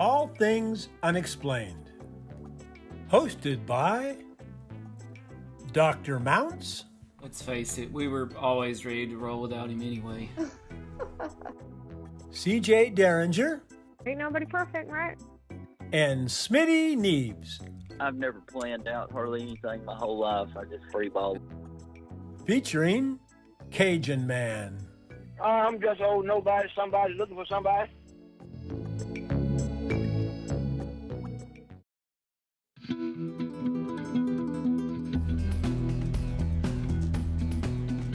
All Things Unexplained. Hosted by Dr. Mounts. Let's face it, we were always ready to roll without him anyway. CJ Derringer. Ain't nobody perfect, right? And Smitty Neves. I've never planned out hardly anything my whole life. I just freeball. Featuring Cajun Man. I'm just old nobody, somebody looking for somebody.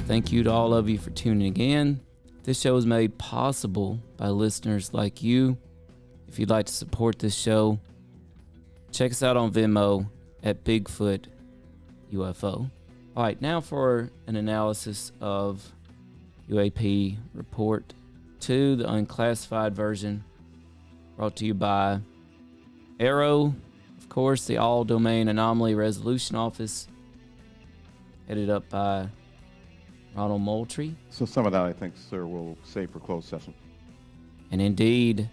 Thank you to all of you for tuning in. This show is made possible by listeners like you. If you'd like to support this show, check us out on Venmo at Bigfoot UFO. All right, now for an analysis of UAP Report 2, the unclassified version, brought to you by AARO, of course, the All Domain Anomaly Resolution Office, headed up by Ronald Moultrie. So some of that, I think, sir, we'll save for closed session. And indeed,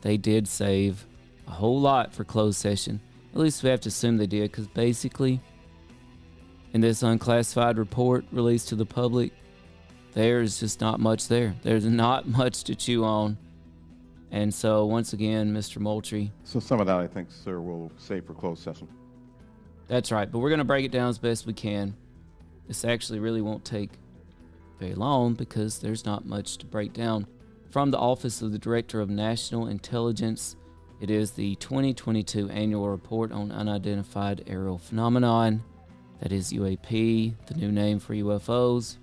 they did save a whole lot for closed session. At least we have to assume they did, because basically, in this unclassified report released to the public, there's just not much there. There's not much to chew on. And so, once again, Mr. Moultrie. So some of that, I think, sir, we'll save for closed session. That's right, but we're going to break it down as best we can. This actually really won't take very long because there's not much to break down. From the Office of the Director of National Intelligence, it is the 2022 Annual Report on Unidentified Aerial Phenomenon. That is UAP, the new name for UFOs.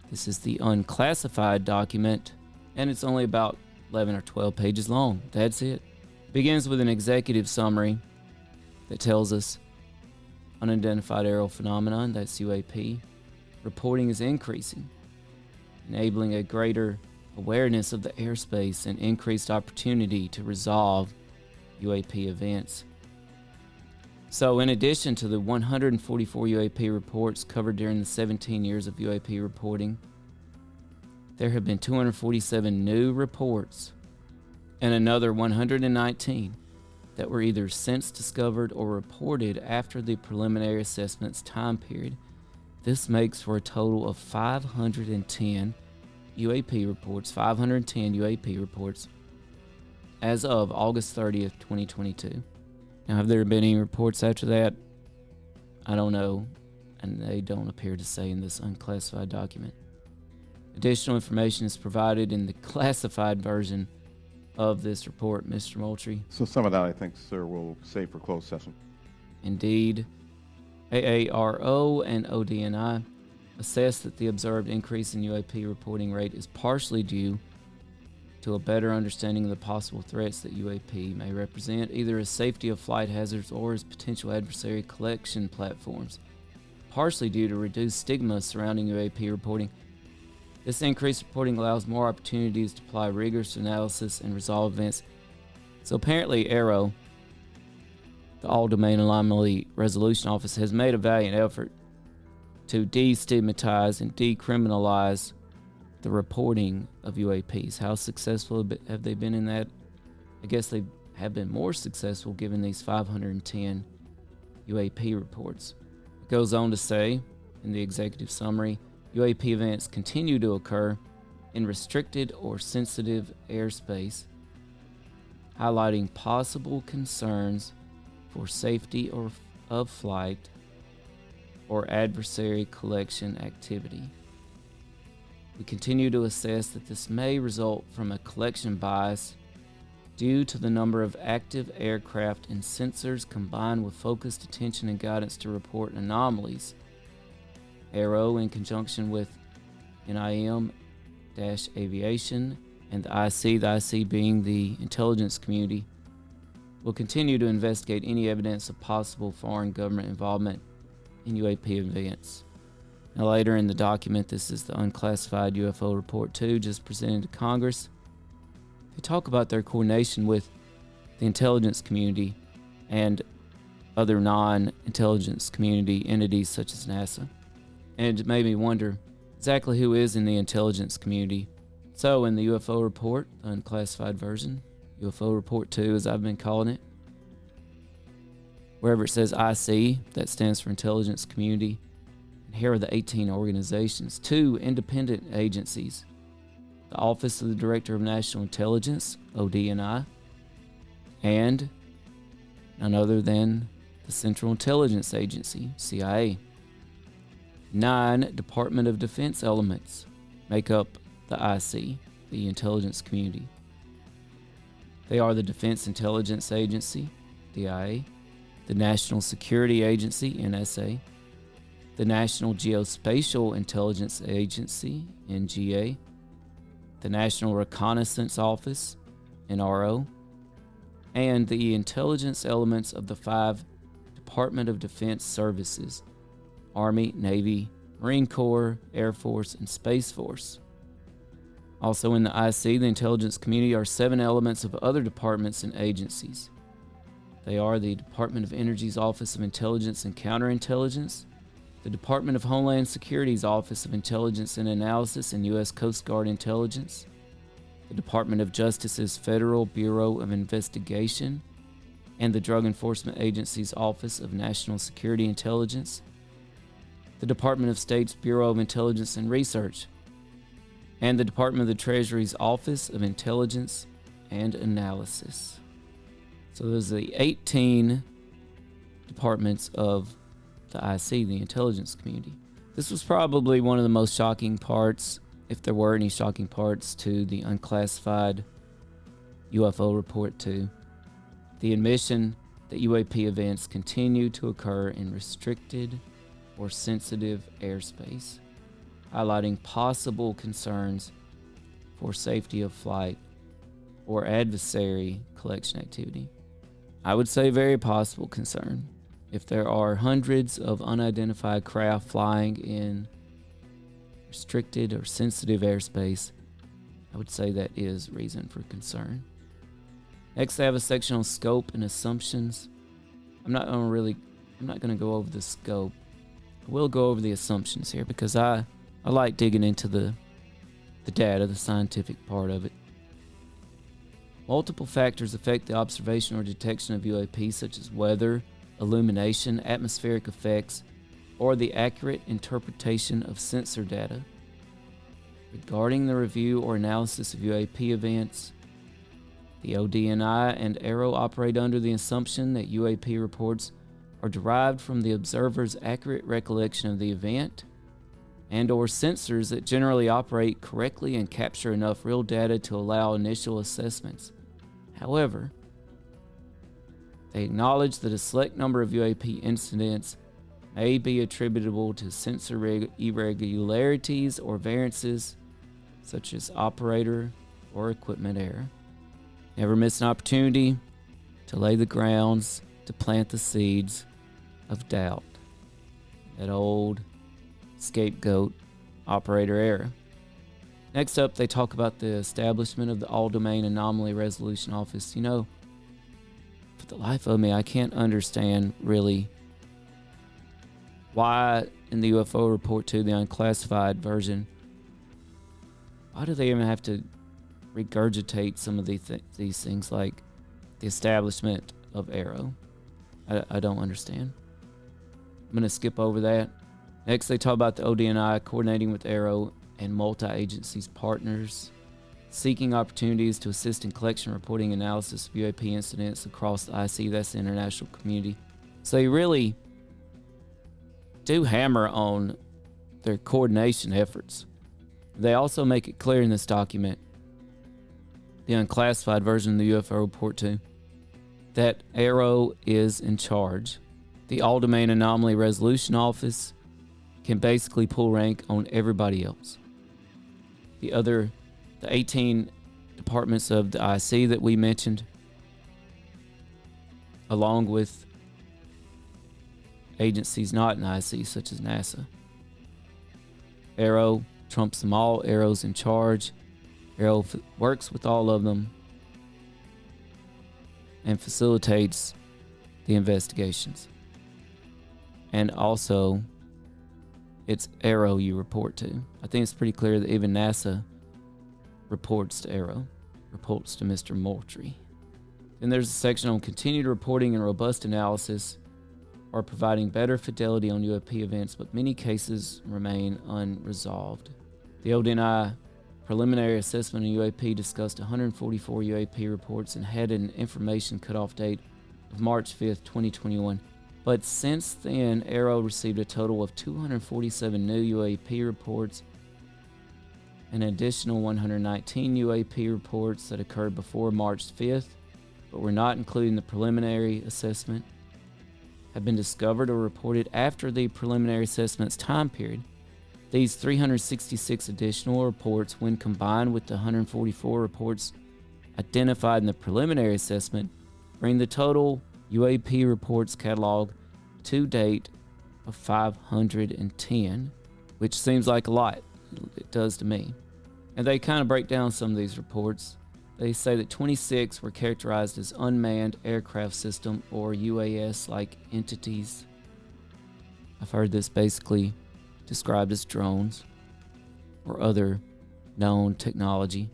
This is the unclassified document, and it's only about 11 or 12 pages long. That's it. It begins with an executive summary that tells us unidentified aerial phenomenon, that's UAP, reporting is increasing, enabling a greater awareness of the airspace and increased opportunity to resolve UAP events. So in addition to the 144 UAP reports covered during the 17 years of UAP reporting, there have been 247 new reports and another 119 that were either since discovered or reported after the preliminary assessment's time period. This makes for a total of 510 UAP reports, 510 UAP reports as of August 30th, 2022. Now, have there been any reports after that? I don't know, and they don't appear to say in this unclassified document. Additional information is provided in the classified version of this report, Mr. Moultrie. So some of that, I think, sir, we'll save for closed session. Indeed. AARO and ODNI assess that the observed increase in UAP reporting rate is partially due to a better understanding of the possible threats that UAP may represent, either as safety of flight hazards or as potential adversary collection platforms, partially due to reduced stigma surrounding UAP reporting. This increased reporting allows more opportunities to apply rigorous analysis and resolve events. So apparently AARO, the All Domain Anomaly Resolution Office, has made a valiant effort to destigmatize and decriminalize the reporting of UAPs. How successful have they been in that? I guess they have been more successful given these 510 UAP reports. It goes on to say in the executive summary, UAP events continue to occur in restricted or sensitive airspace, highlighting possible concerns for safety or of flight or adversary collection activity. We continue to assess that this may result from a collection bias due to the number of active aircraft and sensors combined with focused attention and guidance to report anomalies. AARO, in conjunction with NIM-Aviation and the IC being the intelligence community, will continue to investigate any evidence of possible foreign government involvement in UAP events. Now later in the document, this is the Unclassified UFO Report 2, just presented to Congress. They talk about their coordination with the intelligence community and other non-intelligence community entities such as NASA. And it made me wonder exactly who is in the intelligence community. So in the UFO report, the unclassified version, UFO Report 2, as I've been calling it. Wherever it says IC, that stands for Intelligence Community. And here are the 18 organizations. 2 independent agencies. The Office of the Director of National Intelligence, ODNI, and none other than the Central Intelligence Agency, CIA. 9 Department of Defense elements make up the IC, the intelligence community. They are the Defense Intelligence Agency, DIA, the National Security Agency, NSA, the National Geospatial Intelligence Agency, NGA, the National Reconnaissance Office, NRO, and the intelligence elements of the 5 Department of Defense services, Army, Navy, Marine Corps, Air Force, and Space Force. Also in the IC, the intelligence community, are 7 elements of other departments and agencies. They are the Department of Energy's Office of Intelligence and Counterintelligence, the Department of Homeland Security's Office of Intelligence and Analysis and U.S. Coast Guard Intelligence, the Department of Justice's Federal Bureau of Investigation, and the Drug Enforcement Agency's Office of National Security Intelligence, the Department of State's Bureau of Intelligence and Research, and the Department of the Treasury's Office of Intelligence and Analysis. So those are the 18 departments of the IC, the intelligence community. This was probably one of the most shocking parts, if there were any shocking parts, to the Unclassified UFO Report 2. The admission that UAP events continue to occur in restricted or sensitive airspace, highlighting possible concerns for safety of flight or adversary collection activity. I would say very possible concern. If there are hundreds of unidentified craft flying in restricted or sensitive airspace, I would say that is reason for concern. Next, I have a section on scope and assumptions. I'm not going to go over the scope. I will go over the assumptions here because I like digging into the data, the scientific part of it. Multiple factors affect the observation or detection of UAP, such as weather, illumination, atmospheric effects, or the accurate interpretation of sensor data. Regarding the review or analysis of UAP events, the ODNI and ARROW operate under the assumption that UAP reports are derived from the observer's accurate recollection of the event and/or sensors that generally operate correctly and capture enough real data to allow initial assessments. However, they acknowledge that a select number of UAP incidents may be attributable to sensor irregularities or variances, such as operator or equipment error. Never miss an opportunity to lay the grounds, to plant the seeds of doubt. That old scapegoat operator error. Next up, they talk about the establishment of the All-Domain Anomaly Resolution Office. You know, for the life of me, I can't understand really why in the UFO Report 2, the unclassified version, why do they even have to regurgitate some of these things, like the establishment of ARROW? I don't understand. I'm going to skip over that. Next, they talk about the ODNI coordinating with ARROW and multi-agencies partners, seeking opportunities to assist in collection, reporting, analysis of UAP incidents across the IC, that's the international community. So they really do hammer on their coordination efforts. They also make it clear in this document, the unclassified version of the UFO Report 2, that ARROW is in charge. The All-Domain Anomaly Resolution Office can basically pull rank on everybody else. The 18 departments of the IC that we mentioned, along with agencies not in IC, such as NASA. ARROW trumps them all. ARROW's in charge. ARROW works with all of them and facilitates the investigations. And also, it's ARROW you report to. I think it's pretty clear that even NASA reports to ARROW, reports to Mr. Moultrie. Then there's a section on continued reporting and robust analysis are providing better fidelity on UAP events, but many cases remain unresolved. The ODNI preliminary assessment of UAP discussed 144 UAP reports and had an information cutoff date of March 5th, 2021. But since then, ARROW received a total of 247 new UAP reports, an additional 119 UAP reports that occurred before March 5th, but were not included in the preliminary assessment, have been discovered or reported after the preliminary assessment's time period. These 366 additional reports, when combined with the 144 reports identified in the preliminary assessment, bring the total UAP reports catalog to date of 510, which seems like a lot. It does to me. And they kind of break down some of these reports. They say that 26 were characterized as unmanned aircraft system or UAS-like entities. I've heard this basically described as drones or other known technology.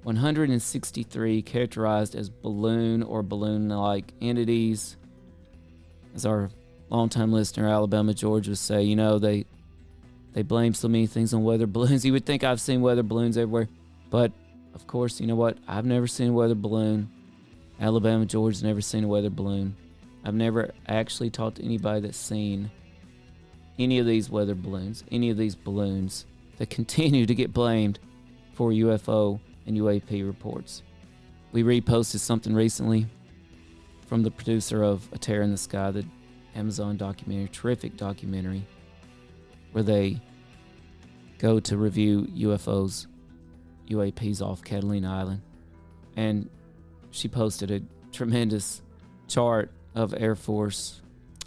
163 characterized as balloon or balloon-like entities. As our longtime listener, Alabama George, would say, you know, they blame so many things on weather balloons. You would think I've seen weather balloons everywhere. But, of course, you know what? I've never seen a weather balloon. Alabama George's never seen a weather balloon. I've never actually talked to anybody that's seen any of these weather balloons, any of these balloons that continue to get blamed for UFO and UAP reports. We reposted something recently from the producer of A Terror in the Sky, the Amazon documentary, terrific documentary, where they go to review UFOs, UAPs off Catalina Island. And she posted a tremendous chart of Air Force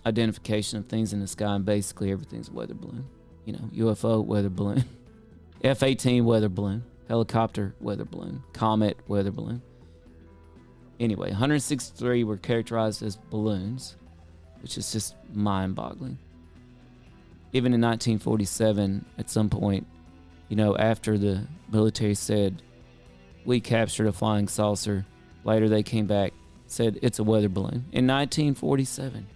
identification of things in the sky, and basically everything's a weather balloon. You know, UFO, weather balloon. F-18, weather balloon. Helicopter, weather balloon. Comet, weather balloon. Anyway, 163 were characterized as balloons, which is just mind-boggling. Even in 1947, at some point, you know, after the military said, we captured a flying saucer, later they came back, said it's a weather balloon. In 1947.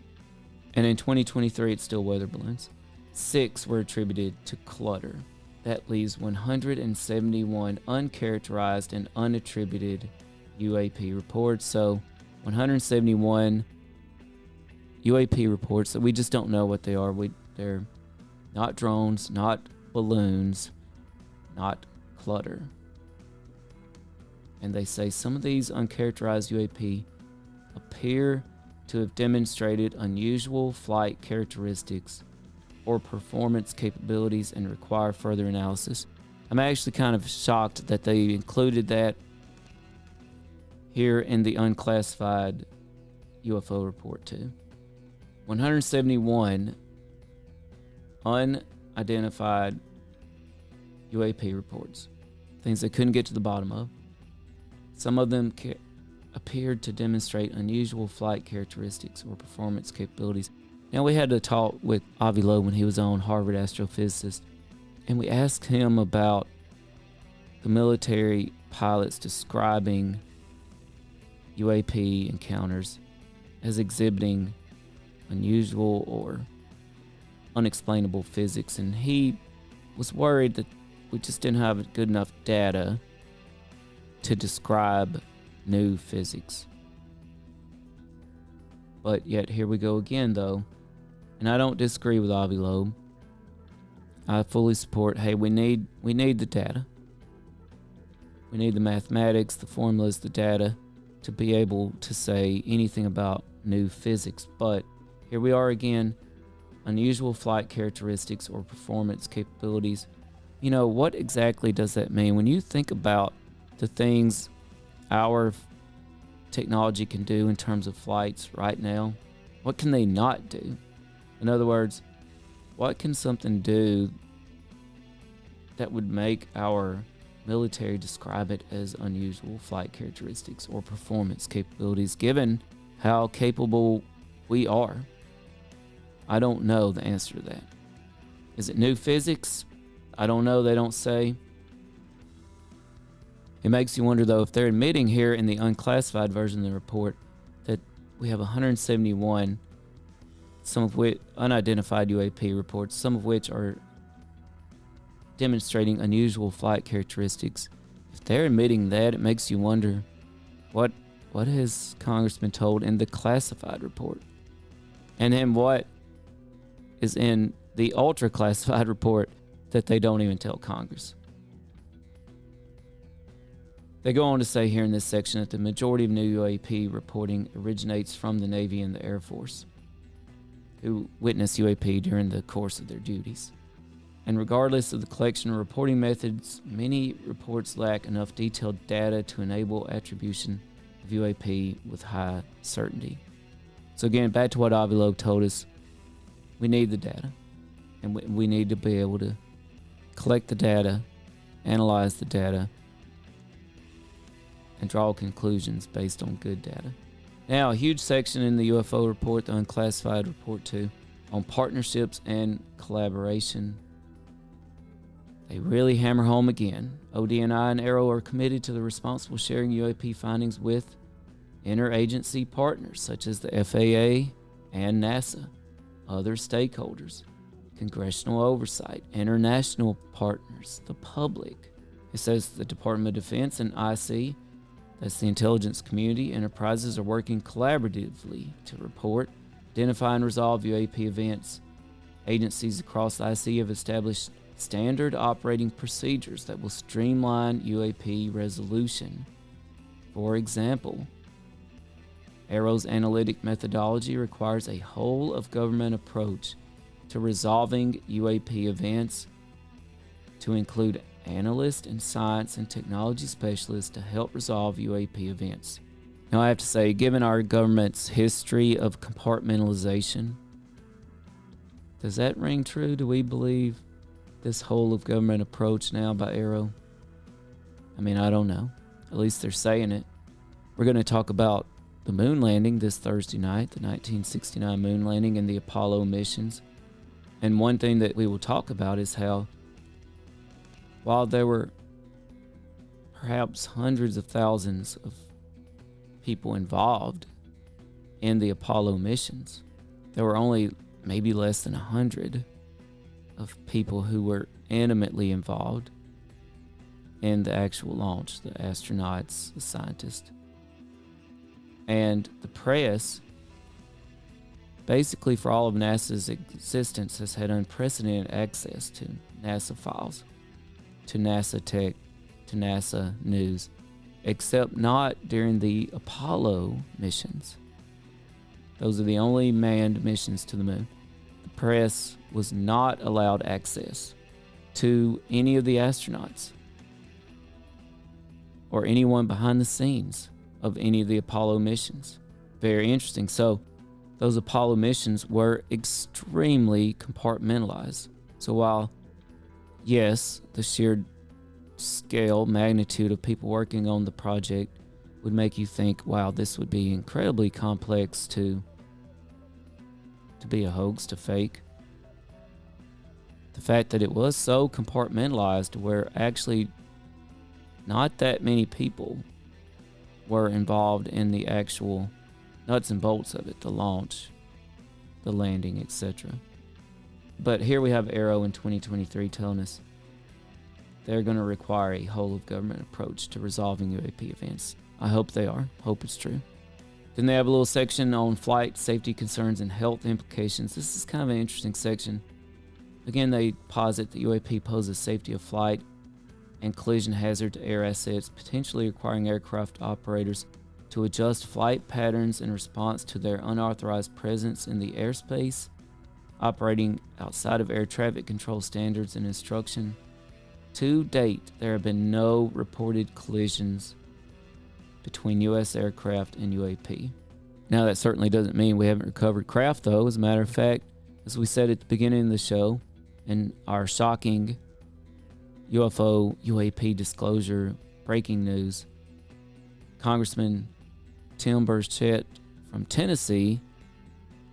And in 2023, it's still weather balloons. 6 were attributed to clutter. That leaves 171 uncharacterized and unattributed UAP reports. So 171 UAP reports that we just don't know what they are. They're not drones, not balloons, not clutter. And they say some of these uncharacterized UAP appear to have demonstrated unusual flight characteristics or performance capabilities and require further analysis. I'm actually kind of shocked that they included that here in the Unclassified UFO report too. 171 unidentified UAP reports, things they couldn't get to the bottom of. Some of them appeared to demonstrate unusual flight characteristics or performance capabilities. Now, we had a talk with Avi Loeb when he was on, Harvard astrophysicist, and we asked him about the military pilots describing UAP encounters as exhibiting unusual or unexplainable physics, and he was worried that we just didn't have good enough data to describe new physics. But yet here we go again, though, and I don't disagree with Avi Loeb. I fully support, hey, we need the data. We need the mathematics, the formulas, the data to be able to say anything about new physics. But here we are again, unusual flight characteristics or performance capabilities. You know, what exactly does that mean? When you think about the things our technology can do in terms of flights right now, what can they not do? In other words, what can something do that would make our military describe it as unusual flight characteristics or performance capabilities, given how capable we are? I don't know the answer to that. Is it new physics? I don't know. They don't say. It makes you wonder, though, if they're admitting here in the unclassified version of the report that we have 171, some of which unidentified UAP reports, some of which are demonstrating unusual flight characteristics. If they're admitting that, it makes you wonder, what has Congress been told in the classified report? And then what is in the ultra classified report that they don't even tell Congress? They go on to say here in this section that the majority of new UAP reporting originates from the Navy and the Air Force, who witness UAP during the course of their duties. And regardless of the collection or reporting methods, many reports lack enough detailed data to enable attribution of UAP with high certainty. So again, back to what Avilo told us, we need the data, and we need to be able to collect the data, analyze the data, and draw conclusions based on good data. Now, a huge section in the UFO report, the unclassified report 2, on partnerships and collaboration. They really hammer home again. ODNI and ARROW are committed to the responsible sharing UAP findings with interagency partners such as the FAA and NASA, other stakeholders, congressional oversight, international partners, the public. It says the Department of Defense and IC, that's the intelligence community, enterprises are working collaboratively to report, identify, and resolve UAP events. Agencies across the IC have established standard operating procedures that will streamline UAP resolution. For example, ARROW's analytic methodology requires a whole-of-government approach to resolving UAP events to include analysts and science and technology specialists to help resolve UAP events. Now, I have to say, given our government's history of compartmentalization, does that ring true? Do we believe this whole-of-government approach now by ARROW? I mean, I don't know. At least they're saying it. We're going to talk about the moon landing this Thursday night, the 1969 moon landing and the Apollo missions. And one thing that we will talk about is how, while there were perhaps hundreds of thousands of people involved in the Apollo missions, there were only maybe less than 100 of people who were intimately involved in the actual launch, the astronauts, the scientists. And the press, basically for all of NASA's existence, has had unprecedented access to NASA files, to NASA tech, to NASA news, except not during the Apollo missions. Those are the only manned missions to the moon. The press was not allowed access to any of the astronauts or anyone behind the scenes of any of the Apollo missions. Very interesting. So those Apollo missions were extremely compartmentalized. So while, yes, the sheer scale, magnitude of people working on the project would make you think, wow, this would be incredibly complex to be a hoax, to fake. The fact that it was so compartmentalized where actually not that many people were involved in the actual nuts and bolts of it, the launch, the landing, etc. But here we have ARROW in 2023 telling us they're going to require a whole-of-government approach to resolving UAP events. I hope they are. Hope it's true. Then they have a little section on flight safety concerns and health implications. This is kind of an interesting section. Again, they posit that UAP poses safety of flight and collision hazard to air assets, potentially requiring aircraft operators to adjust flight patterns in response to their unauthorized presence in the airspace, operating outside of air traffic control standards and instruction. To date, there have been no reported collisions between U.S. aircraft and UAP. Now, that certainly doesn't mean we haven't recovered craft, though. As a matter of fact, as we said at the beginning of the show, in our shocking UFO UAP disclosure breaking news, Congressman Tim Burchett from Tennessee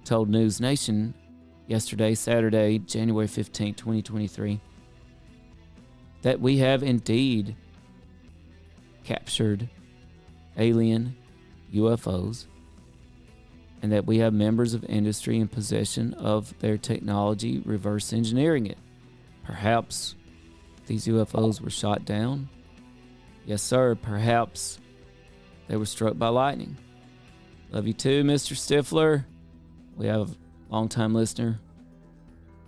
told News Nation yesterday, Saturday, January 15, 2023, that we have indeed captured alien UFOs, and that we have members of industry in possession of their technology reverse engineering it. Perhaps these UFOs were shot down. Yes, sir. Perhaps they were struck by lightning. Love you too, Mr. Stifler. We have a long-time listener,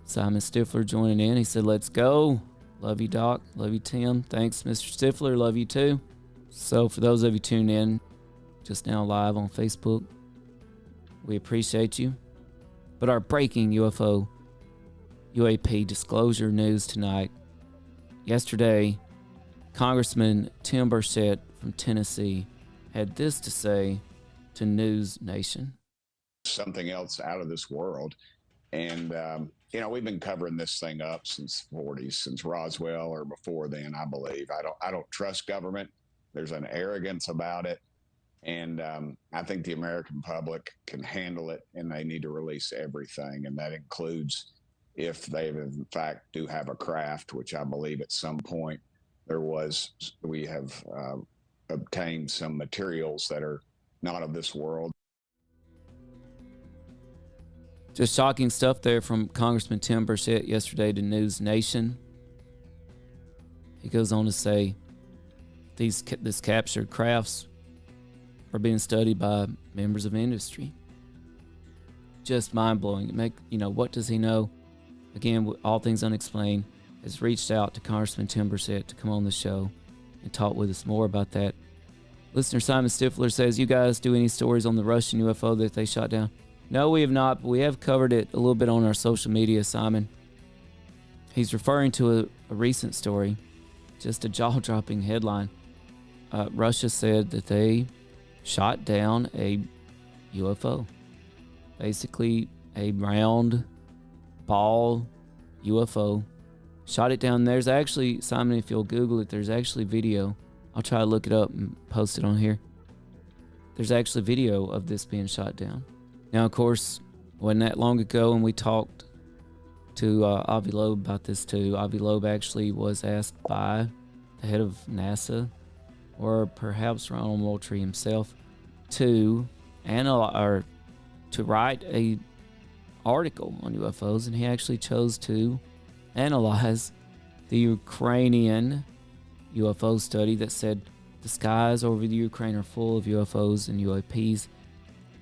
Simon Stifler, joining in. He said, let's go. Love you, Doc. Love you, Tim. Thanks, Mr. Stifler. Love you too. So for those of you tuned in just now live on Facebook, we appreciate you. But our breaking UFO UAP disclosure news tonight. Yesterday, Congressman Tim Burchett from Tennessee had this to say to News Nation. Something else out of this world. And, we've been covering this thing up since the 40s, since Roswell or before then, I believe. I don't trust government. There's an arrogance about it. And I think the American public can handle it, and they need to release everything. And that includes if they, in fact, do have a craft, which I believe at some point we have obtained some materials that are not of this world. Just shocking stuff there from Congressman Tim Burchett yesterday to News Nation. He goes on to say this captured crafts are being studied by members of industry. Just mind-blowing. What does he know? Again, All Things Unexplained has reached out to Congressman Tim Burchett to come on the show and talk with us more about that. Listener Simon Stifler says, you guys do any stories on the Russian UFO that they shot down? No, we have not, but we have covered it a little bit on our social media, Simon. He's referring to a recent story, just a jaw-dropping headline. Russia said that they shot down a UFO. Basically, a round ball UFO. Shot it down. There's actually, Simon, if you'll Google it, there's actually video. I'll try to look it up and post it on here. There's actually video of this being shot down. Now, of course, wasn't that long ago, and we talked to Avi Loeb about this too. Avi Loeb actually was asked by the head of NASA, or perhaps Ronald Moultrie himself, to write a article on UFOs, and he actually chose to analyze the Ukrainian UFO study that said the skies over the Ukraine are full of UFOs and UAPs.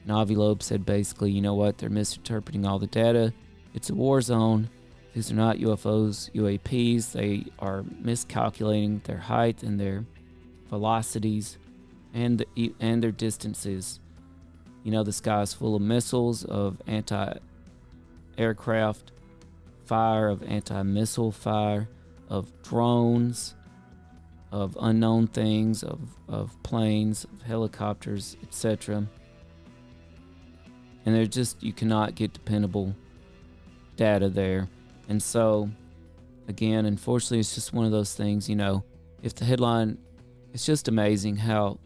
And Avi Loeb said basically, you know what, they're misinterpreting all the data. It's a war zone. These are not UFOs, UAPs. They are miscalculating their height and their velocities and their distances. The sky is full of missiles, of anti-aircraft fire, of anti-missile fire, of drones, of unknown things, of planes, of helicopters, etc. And you cannot get dependable data there. And so, again, unfortunately, it's just one of those things, if the headline, it's just amazing how,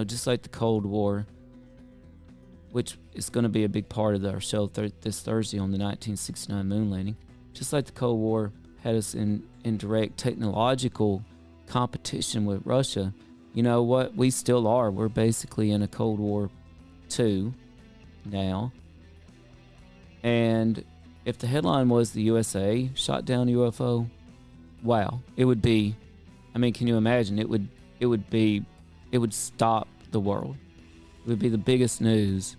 just like the Cold War, which is going to be a big part of our show this Thursday on the 1969 moon landing, just like the Cold War had us in direct technological competition with Russia, you know what? We still are. We're basically in a Cold War 2 now. And if the headline was the USA shot down a UFO, wow, it would be, can you imagine? It would stop the world. It would be the biggest news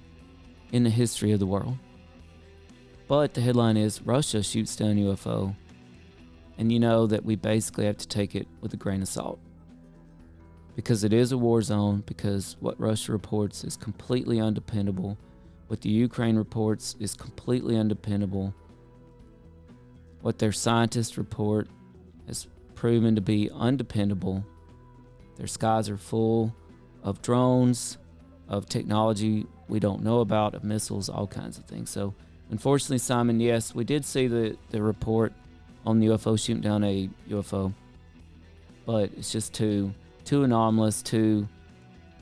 in the history of the world. But the headline is Russia shoots down UFO. And you know that we basically have to take it with a grain of salt. Because it is a war zone, because what Russia reports is completely undependable. What the Ukraine reports is completely undependable. What their scientists report has proven to be undependable. Their skies are full of drones, of technology we don't know about, of missiles, all kinds of things. So, unfortunately, Simon, yes, we did see the report on the UFO shooting down a UFO. But it's just too anomalous, too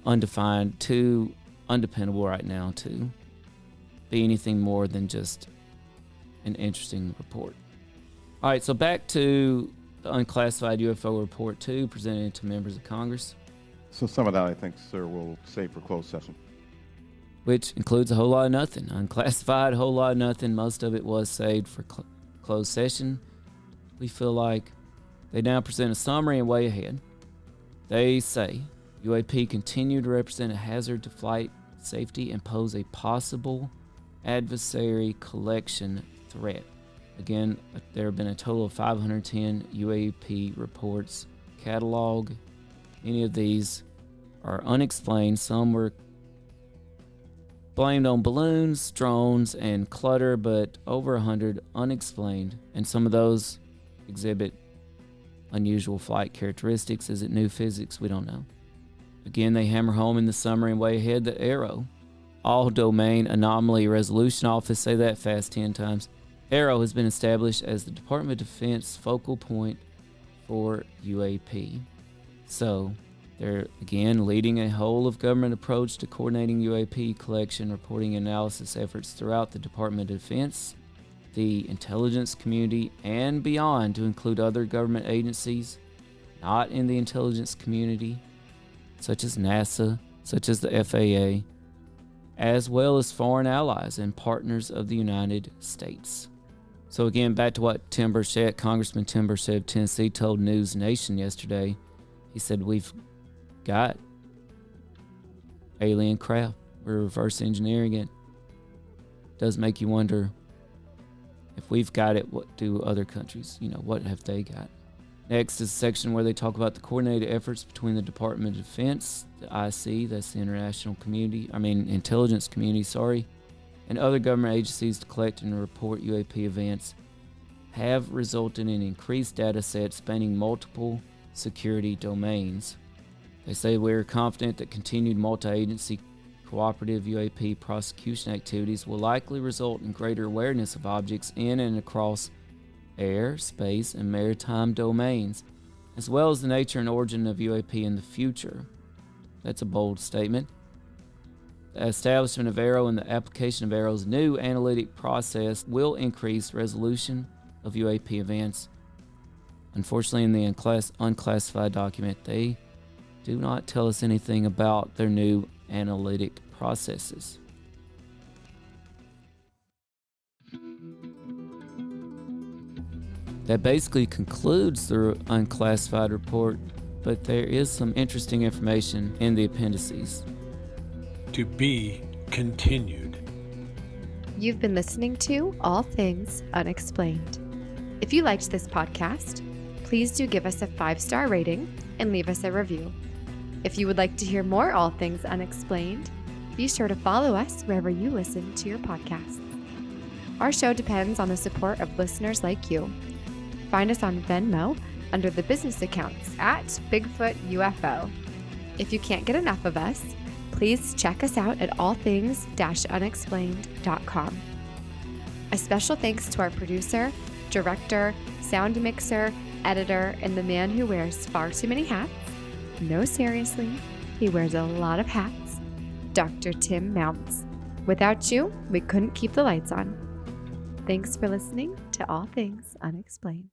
undefined, too undependable right now to be anything more than just an interesting report. All right, so back to the Unclassified UFO Report 2 presented to members of Congress, So some of that, I think, sir, we'll save for closed session. which includes a whole lot of nothing. Unclassified, a whole lot of nothing. Most of it was saved for closed session. We feel like they now present a summary and way ahead. They say UAP continue to represent a hazard to flight safety and pose a possible adversary collection threat. Again, there have been a total of 510 UAP reports cataloged. Many of these are unexplained. Some were blamed on balloons, drones, and clutter, but over 100 unexplained. And some of those exhibit unusual flight characteristics. Is it new physics? We don't know. Again, they hammer home in the summary and way ahead that ARROW, All Domain Anomaly Resolution Office, say that fast 10 times. ARROW has been established as the Department of Defense focal point for UAP. So, they're again leading a whole of government approach to coordinating UAP collection, reporting, and analysis efforts throughout the Department of Defense, the intelligence community, and beyond, to include other government agencies not in the intelligence community, such as NASA, such as the FAA, as well as foreign allies and partners of the United States. So again, back to what Tim Burchett, Congressman Tim Burchett of Tennessee, told News Nation yesterday. He said, we've got alien craft. We're reverse engineering it. Does make you wonder, if we've got it, what do other countries, what have they got? Next is a section where they talk about the coordinated efforts between the Department of Defense, the IC, that's the intelligence community, and other government agencies to collect and report UAP events have resulted in increased data sets spanning multiple security domains. They say we're confident that continued multi-agency cooperative UAP prosecution activities will likely result in greater awareness of objects in and across air, space, and maritime domains, as well as the nature and origin of UAP in the future. That's a bold statement. The establishment of ARROW and the application of ARROW's new analytic process will increase resolution of UAP events. Unfortunately, in the unclassified document, they do not tell us anything about their new analytic processes. That basically concludes the unclassified report, but there is some interesting information in the appendices. To be continued. You've been listening to All Things Unexplained. If you liked this podcast, please do give us a 5-star rating and leave us a review. If you would like to hear more All Things Unexplained, be sure to follow us wherever you listen to your podcasts. Our show depends on the support of listeners like you. Find us on Venmo under the business accounts at Bigfoot UFO. If you can't get enough of us, please check us out at allthings-unexplained.com. A special thanks to our producer, director, sound mixer, editor, and the man who wears far too many hats. No, seriously, he wears a lot of hats, Dr. Tim Mounts. Without you, we couldn't keep the lights on. Thanks for listening to All Things Unexplained.